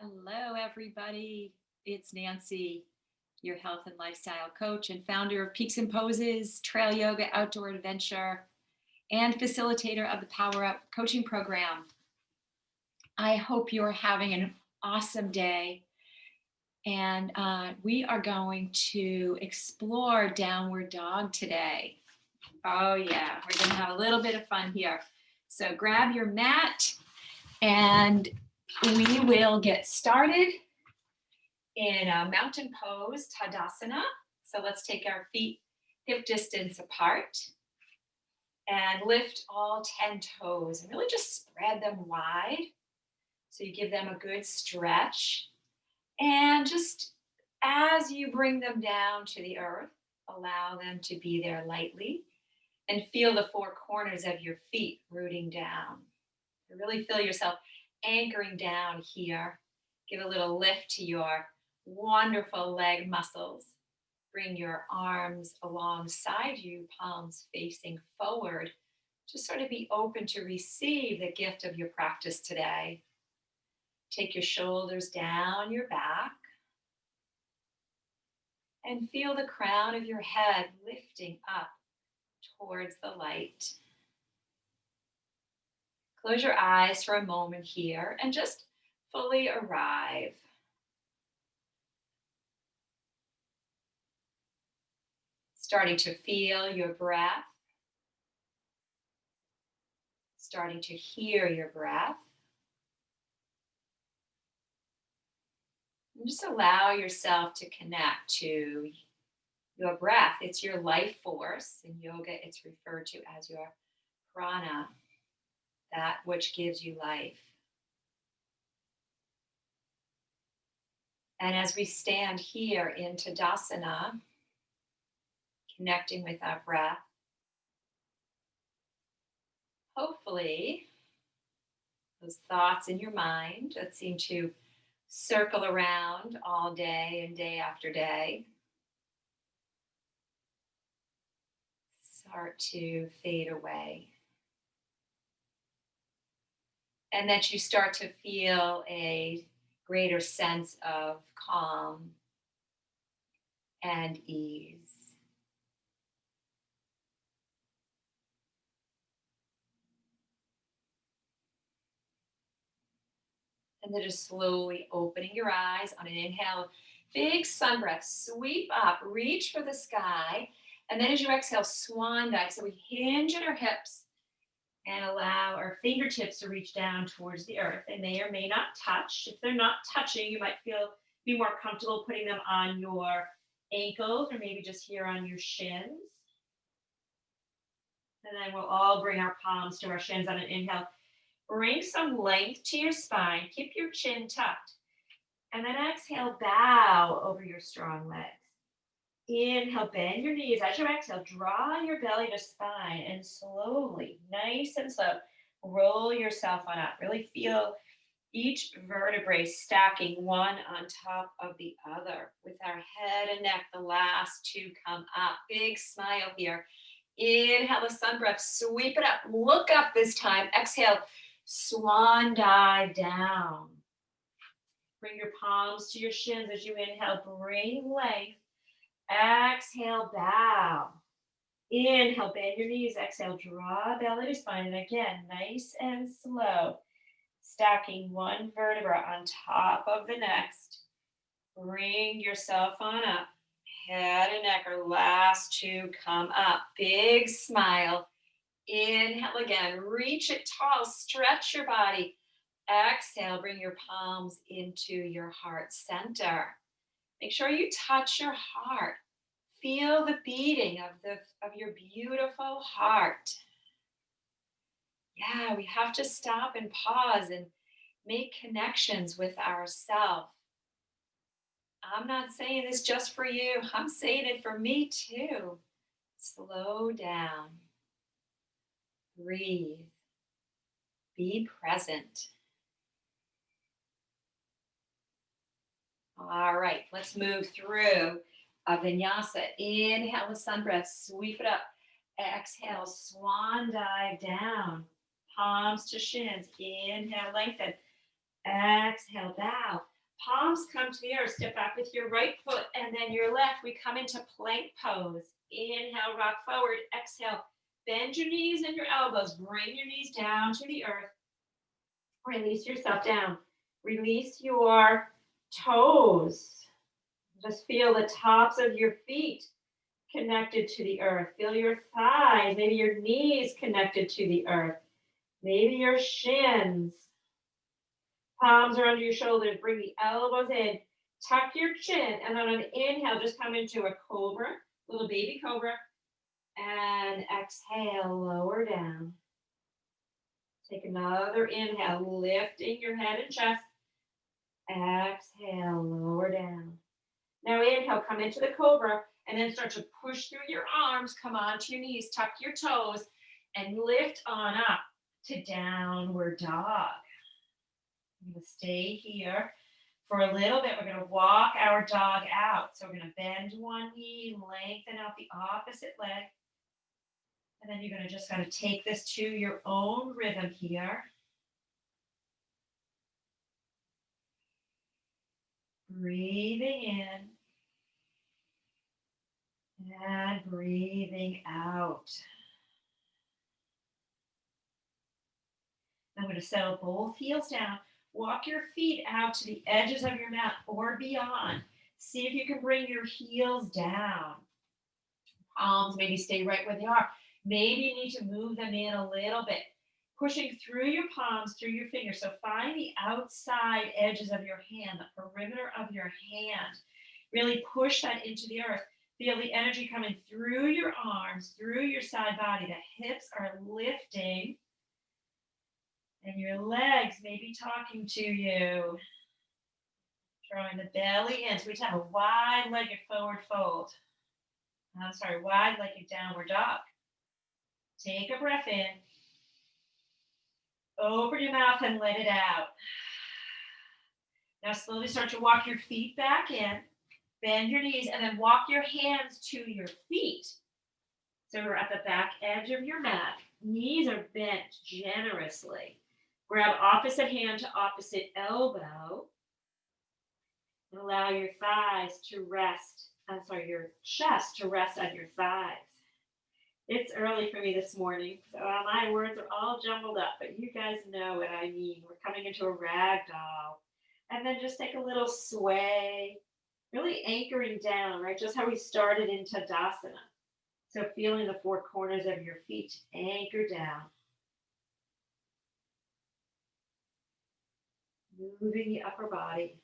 Hello, everybody. It's Nancy, your health and lifestyle coach and founder of Peaks and Poses, Trail Yoga Outdoor Adventure, and facilitator of the Power Up coaching program. I hope you're having an awesome day. And we are going to explore downward dog today. Oh, yeah, we're going to have a little bit of fun here. So grab your mat and we will get started in a mountain pose, Tadasana. So let's take our feet hip distance apart and lift all 10 toes and really just spread them wide. So you give them a good stretch. And just as you bring them down to the earth, allow them to be there lightly and feel the four corners of your feet rooting down. Really feel yourself anchoring down here. Give a little lift to your wonderful leg muscles. Bring your arms alongside you, palms facing forward. Just sort of be open to receive the gift of your practice today. Take your shoulders down your back and feel the crown of your head lifting up towards the light. Close your eyes for a moment here and just fully arrive. Starting to feel your breath. Starting to hear your breath. And just allow yourself to connect to your breath. It's your life force. In yoga, it's referred to as your prana, that which gives you life. And as we stand here in Tadasana, connecting with our breath, hopefully those thoughts in your mind that seem to circle around all day and day after day start to fade away. And that you start to feel a greater sense of calm and ease. And then just slowly opening your eyes on an inhale, big sun breath, sweep up, reach for the sky. And then as you exhale, swan dive. So we hinge at our hips and allow our fingertips to reach down towards the earth. They may or may not touch. If they're not touching, you might be more comfortable putting them on your ankles or maybe just here on your shins. And then we'll all bring our palms to our shins on an inhale. Bring some length to your spine. Keep your chin tucked. And then exhale, bow over your strong legs. Inhale, bend your knees. As you exhale, draw your belly to spine and slowly, nice and slow, roll yourself on up. Really feel each vertebrae stacking one on top of the other. With our head and neck, the last two come up. Big smile here. Inhale the sun breath, sweep it up. Look up this time. Exhale, swan dive down. Bring your palms to your shins as you inhale. Bring length. Exhale, bow. Inhale, bend your knees. Exhale, draw belly to spine. And again, nice and slow. Stacking one vertebra on top of the next. Bring yourself on up. Head and neck are last two come up. Big smile. Inhale again. Reach it tall. Stretch your body. Exhale, bring your palms into your heart center. Make sure you touch your heart. Feel the beating of your beautiful heart. Yeah, we have to stop and pause and make connections with ourselves. I'm not saying this just for you. I'm saying it for me too. Slow down. Breathe. Be present. All right, let's move through a vinyasa. Inhale the sun breath, sweep it up. Exhale, swan dive down. Palms to shins. Inhale, lengthen. Exhale, bow. Palms come to the earth. Step back with your right foot and then your left. We come into plank pose. Inhale, rock forward. Exhale, bend your knees and your elbows. Bring your knees down to the earth. Release yourself down. Release your toes. Just feel the tops of your feet connected to the earth. Feel your thighs, maybe your knees connected to the earth. Maybe your shins. Palms are under your shoulders. Bring the elbows in. Tuck your chin. And then on an inhale, just come into a cobra, little baby cobra. And exhale, lower down. Take another inhale, lifting your head and chest. Exhale, lower down. Now inhale, come into the cobra, and then start to push through your arms. Come onto your knees, tuck your toes, and lift on up to downward dog. I'm going to stay here for a little bit. We're going to walk our dog out. So we're going to bend one knee, lengthen out the opposite leg. And then you're going to just kind of take this to your own rhythm here. Breathing in and breathing out. I'm going to settle both heels down. Walk your feet out to the edges of your mat or beyond. See if you can bring your heels down. Palms maybe stay right where they are. Maybe you need to move them in a little bit. Pushing through your palms, through your fingers. So find the outside edges of your hand, the perimeter of your hand. Really push that into the earth. Feel the energy coming through your arms, through your side body. The hips are lifting. And your legs may be talking to you. Drawing the belly in. So we have a wide-legged forward fold. Wide-legged downward dog. Take a breath in. Open your mouth and let it out. Now slowly start to walk your feet back in. Bend your knees and then walk your hands to your feet. So we're at the back edge of your mat. Knees are bent generously. Grab opposite hand to opposite elbow. And allow your thighs to rest. Your chest to rest on your thighs. It's early for me this morning, so my words are all jumbled up, but you guys know what I mean. We're coming into a ragdoll. And then just take a little sway, really anchoring down, right? Just how we started in Tadasana. So feeling the four corners of your feet anchor down. Moving the upper body.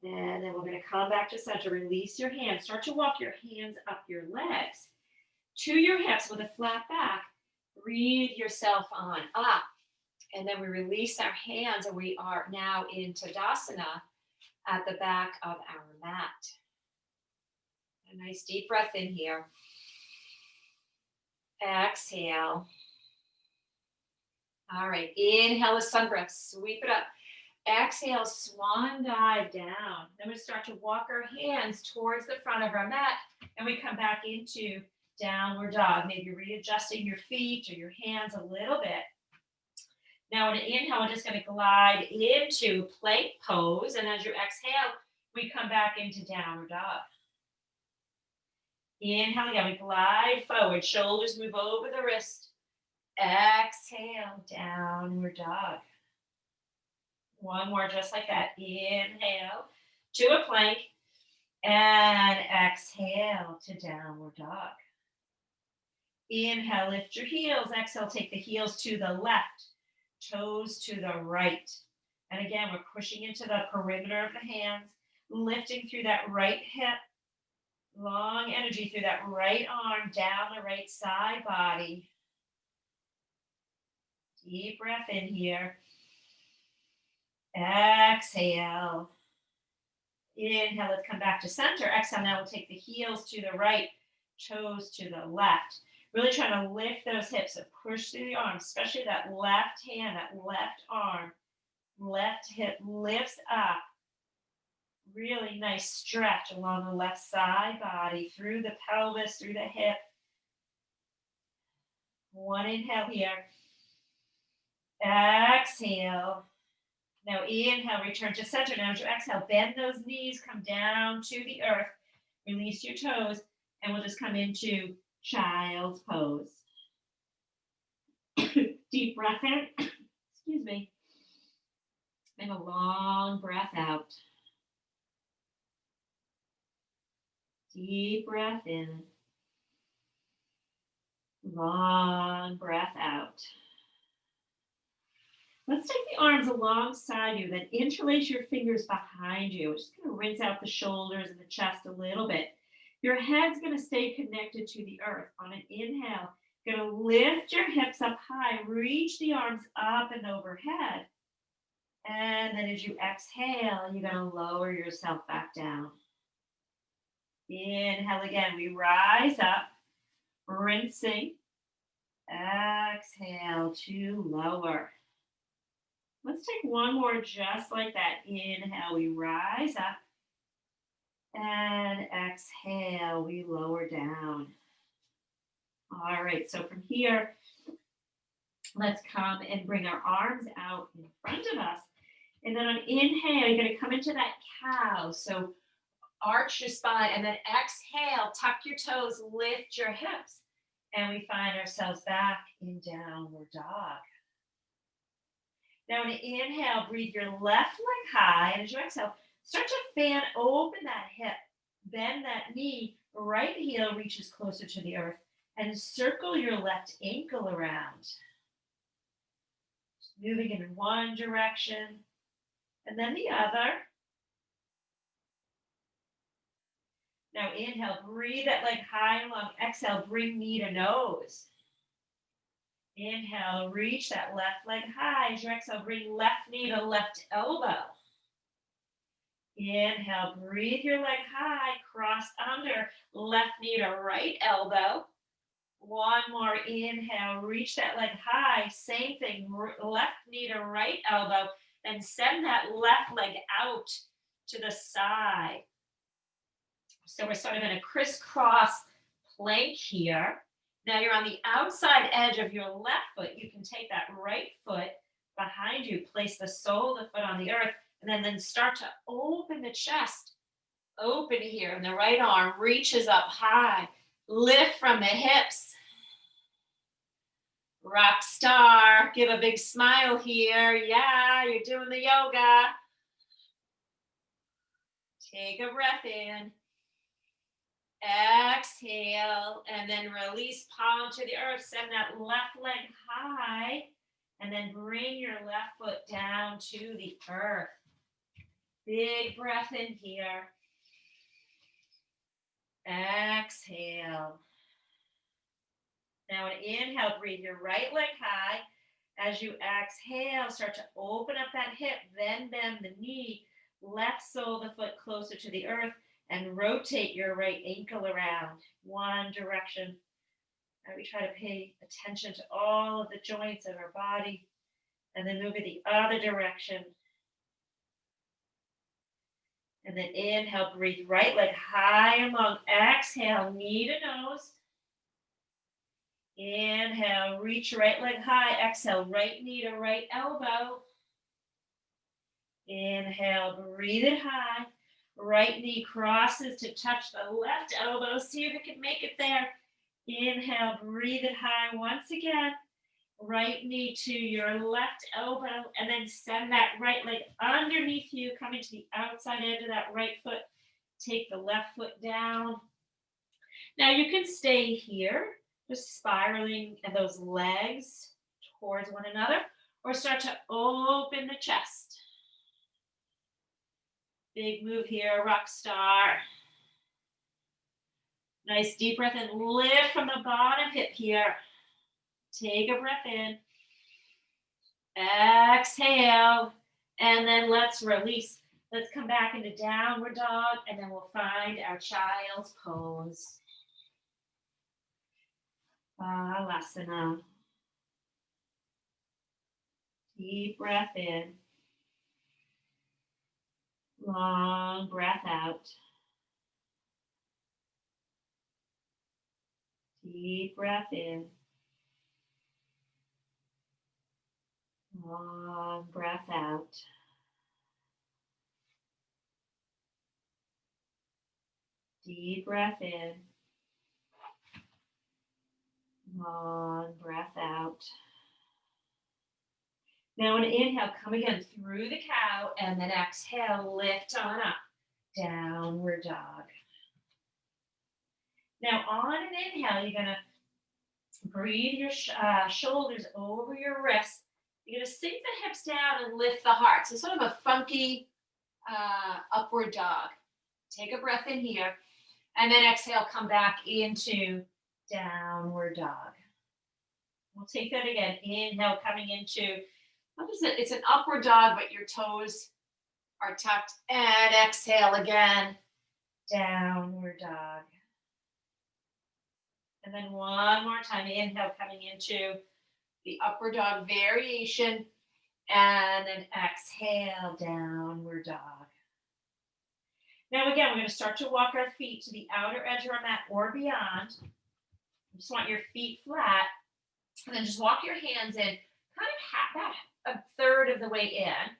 And then we're going to come back to center. Release your hands. Start to walk your hands up your legs to your hips with a flat back. Breathe yourself on up. And then we release our hands and we are now in Tadasana at the back of our mat. A nice deep breath in here. Exhale. All right. Inhale a sun breath. Sweep it up. Exhale, swan dive down. Then we start to walk our hands towards the front of our mat and we come back into downward dog. Maybe readjusting your feet or your hands a little bit. Now on an inhale, we're just going to glide into plank pose. And as you exhale, we come back into downward dog. Inhale again, we glide forward. Shoulders move over the wrist. Exhale, downward dog. One more just like that. Inhale to a plank and exhale to downward dog. Inhale, lift your heels. Exhale, take the heels to the left, toes to the right. And again, we're pushing into the perimeter of the hands, lifting through that right hip, long energy through that right arm, down the right side body. Deep breath in here. Exhale. Inhale, let's come back to center. Exhale, now we'll take the heels to the right, toes to the left. Really trying to lift those hips and push through the arms, especially that left hand, that left arm. Left hip lifts up. Really nice stretch along the left side body, through the pelvis, through the hip. One inhale here. Exhale. Now inhale, return to center. Now as you exhale, bend those knees, come down to the earth, release your toes, and we'll just come into child's pose. Deep breath in, excuse me, and a long breath out. Deep breath in, long breath out. Let's take the arms alongside you, then interlace your fingers behind you. We're just going to rinse out the shoulders and the chest a little bit. Your head's going to stay connected to the earth. On an inhale, going to lift your hips up high, reach the arms up and overhead. And then as you exhale, you're going to lower yourself back down. Inhale again, we rise up, rinsing. Exhale to lower. Let's take one more just like that. Inhale, we rise up. And exhale, we lower down. All right, so from here, let's come and bring our arms out in front of us. And then on inhale, you're going to come into that cow. So arch your spine and then exhale, tuck your toes, lift your hips. And we find ourselves back in downward dog. Now, on an inhale, breathe your left leg high. And as you exhale, start to fan open that hip. Bend that knee. Right heel reaches closer to the earth. And circle your left ankle around. Just moving in one direction and then the other. Now, inhale, breathe that leg high and long. Exhale, bring knee to nose. Inhale, reach that left leg high. As you exhale, bring left knee to left elbow. Inhale, breathe your leg high, cross under, left knee to right elbow. One more inhale, reach that leg high. Same thing, left knee to right elbow. Then send that left leg out to the side. So we're sort of in a crisscross plank here. Now you're on the outside edge of your left foot. You can take that right foot behind you, place the sole of the foot on the earth, and then start to open the chest. Open here, and the right arm reaches up high. Lift from the hips. Rock star. Give a big smile here. Yeah, you're doing the yoga. Take a breath in. Exhale, and then release palm to the earth. Send that left leg high, and then bring your left foot down to the earth. Big breath in here. Exhale. Now, an inhale, breathe your right leg high. As you exhale, start to open up that hip, then bend the knee. Left sole of the foot closer to the earth. And rotate your right ankle around one direction. And we try to pay attention to all of the joints of our body. And then move it the other direction. And then inhale, breathe right leg high and long. Exhale, knee to nose. Inhale, reach right leg high. Exhale, right knee to right elbow. Inhale, breathe it high. Right knee crosses to touch the left elbow. See if it can make it there. Inhale, breathe it high once again. Right knee to your left elbow, and then send that right leg underneath you, coming to the outside edge of that right foot. Take the left foot down. Now you can stay here, just spiraling those legs towards one another, or start to open the chest. Big move here, rock star. Nice deep breath in. Lift from the bottom hip here. Take a breath in. Exhale. And then let's release. Let's come back into downward dog, and then we'll find our child's pose. Balasana. Deep breath in. Long breath out. Deep breath in. Long breath out. Deep breath in. Long breath out. Now an inhale, come again through the cow, and then exhale, lift on up. Downward dog. Now on an inhale, you're gonna breathe your shoulders over your wrists. You're gonna sink the hips down and lift the heart. So sort of a funky upward dog. Take a breath in here, and then exhale, come back into downward dog. We'll take that again. Inhale, coming into, what is it? It's an upward dog, but your toes are tucked. And exhale again, downward dog. And then one more time, inhale, coming into the upward dog variation. And then exhale, downward dog. Now again, we're going to start to walk our feet to the outer edge of our mat or beyond. You just want your feet flat. And then just walk your hands in, kind of about a third of the way in.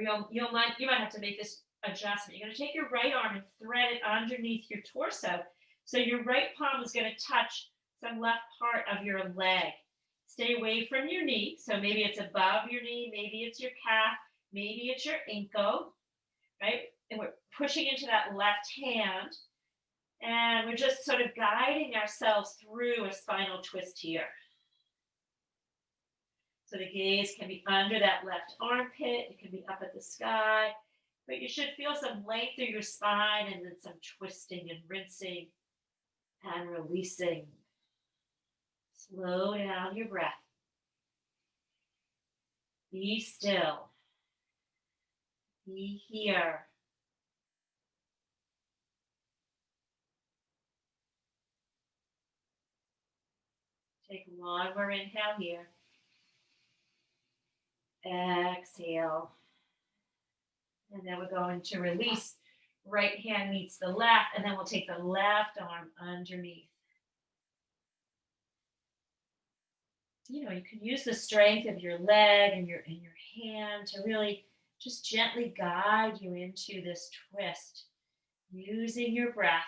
Or you might have to make this adjustment. You're going to take your right arm and thread it underneath your torso. So your right palm is going to touch some left part of your leg. Stay away from your knee. So maybe it's above your knee, maybe it's your calf, maybe it's your ankle, right? And we're pushing into that left hand. And we're just sort of guiding ourselves through a spinal twist here. So the gaze can be under that left armpit. It can be up at the sky. But you should feel some length through your spine and then some twisting and rinsing and releasing. Slow down your breath. Be still. Be here. Take one more inhale here. Exhale. And then we're going to release. Right hand meets the left, and then we'll take the left arm underneath. You can use the strength of your leg and your hand to really just gently guide you into this twist, using your breath.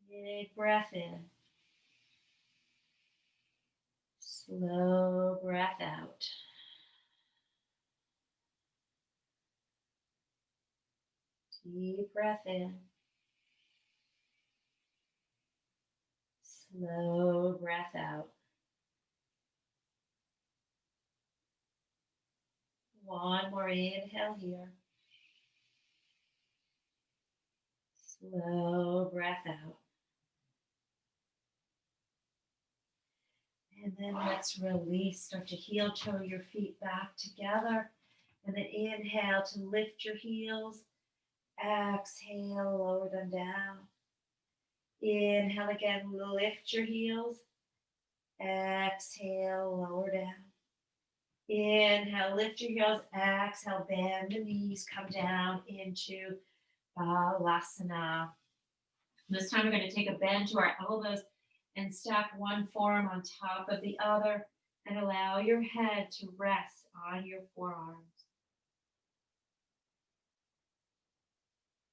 Big breath in. Slow breath out. Deep breath in. Slow breath out. One more inhale here. Slow breath out. And then let's release. Start to heel toe your feet back together. And then inhale to lift your heels. Exhale, lower them down. Inhale again, lift your heels. Exhale, lower down. Inhale, lift your heels. Exhale, bend the knees, come down into Balasana. This time we're going to take a bend to our elbows and stack one forearm on top of the other and allow your head to rest on your forearms.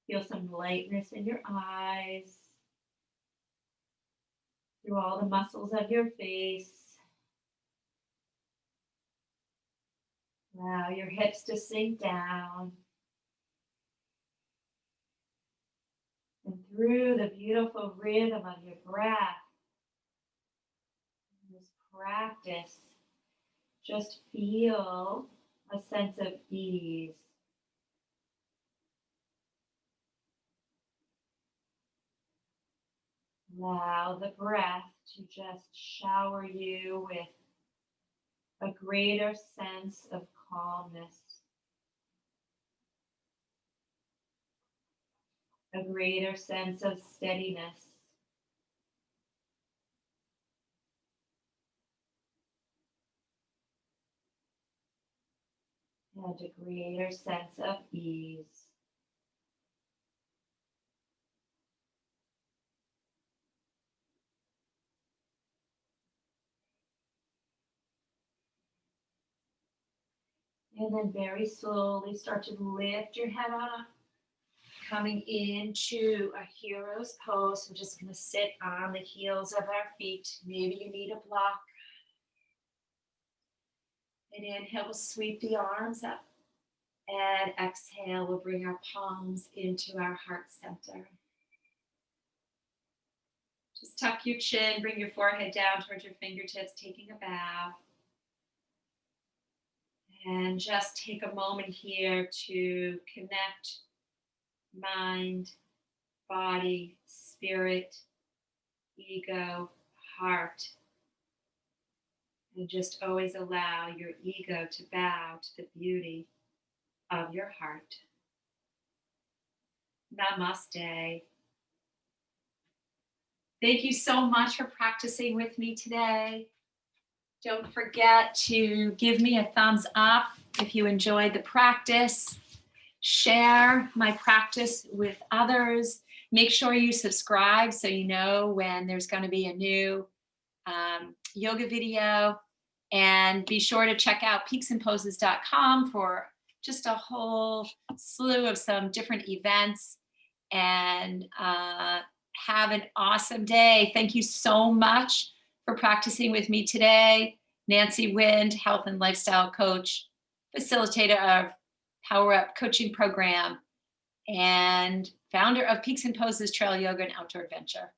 Feel some lightness in your eyes, through all the muscles of your face. Allow your hips to sink down. And through the beautiful rhythm of your breath, this practice, just feel a sense of ease. Allow the breath to just shower you with a greater sense of calmness, a greater sense of steadiness. And a greater sense of ease. And then very slowly start to lift your head up, coming into a hero's pose. We're just going to sit on the heels of our feet. Maybe you need a block. And inhale, we'll sweep the arms up. And exhale, we'll bring our palms into our heart center. Just tuck your chin, bring your forehead down towards your fingertips, taking a bow. And just take a moment here to connect mind, body, spirit, ego, heart. And just always allow your ego to bow to the beauty of your heart. Namaste. Thank you so much for practicing with me today. Don't forget to give me a thumbs up if you enjoyed the practice. Share my practice with others. Make sure you subscribe so you know when there's going to be a new yoga video. And be sure to check out peaksandposes.com for just a whole slew of some different events. And have an awesome day. Thank you so much for practicing with me today. Nancy Wind, health and lifestyle coach, facilitator of Power Up coaching program, and founder of Peaks and Poses Trail Yoga and Outdoor Adventure.